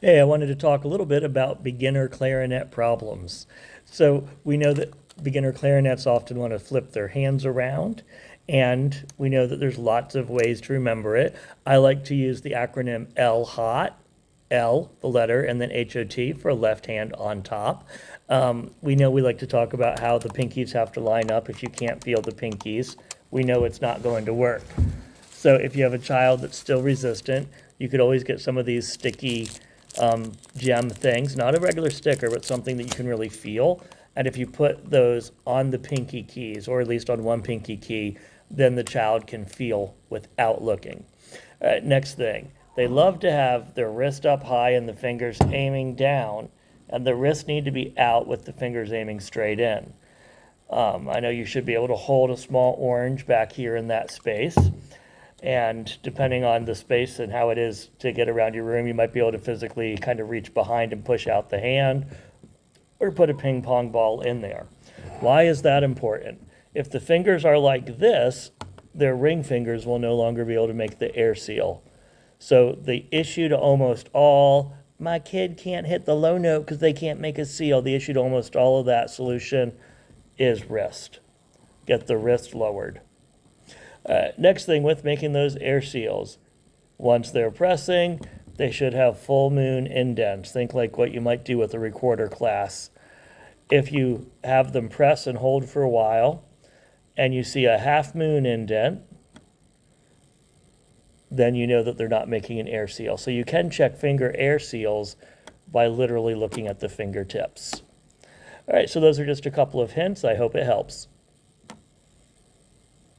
Hey, I wanted to talk a little bit about beginner clarinet problems. So we know that beginner clarinets often want to flip their hands around, and we know that there's lots of ways to remember it. I like to use the acronym L hot, L, the letter, and then HOT for left hand on top. We know we like to talk about how the pinkies have to line up. If you can't feel the pinkies, we know it's not going to work. So if you have a child that's still resistant, you could always get some of these sticky gem things, not a regular sticker, but something that you can really feel. And if you put those on the pinky keys, or at least on one pinky key, then the child can feel without looking. Next thing, they love to have their wrist up high and the fingers aiming down, and the wrists need to be out with the fingers aiming straight in. I know you should be able to hold a small orange back here in that space. And depending on the space and how it is to get around your room, you might be able to physically kind of reach behind and push out the hand or put a ping pong ball in there. Why is that important? If the fingers are like this, their ring fingers will no longer be able to make the air seal. So the issue to almost all, my kid can't hit the low note because they can't make a seal. The issue to almost all of that solution is wrist. Get the wrist lowered. Next thing with making those air seals, once they're pressing, they should have full moon indents. Think like what you might do with a recorder class. If you have them press and hold for a while, and you see a half moon indent, then you know that they're not making an air seal. So you can check finger air seals by literally looking at the fingertips. All right, so those are just a couple of hints. I hope it helps.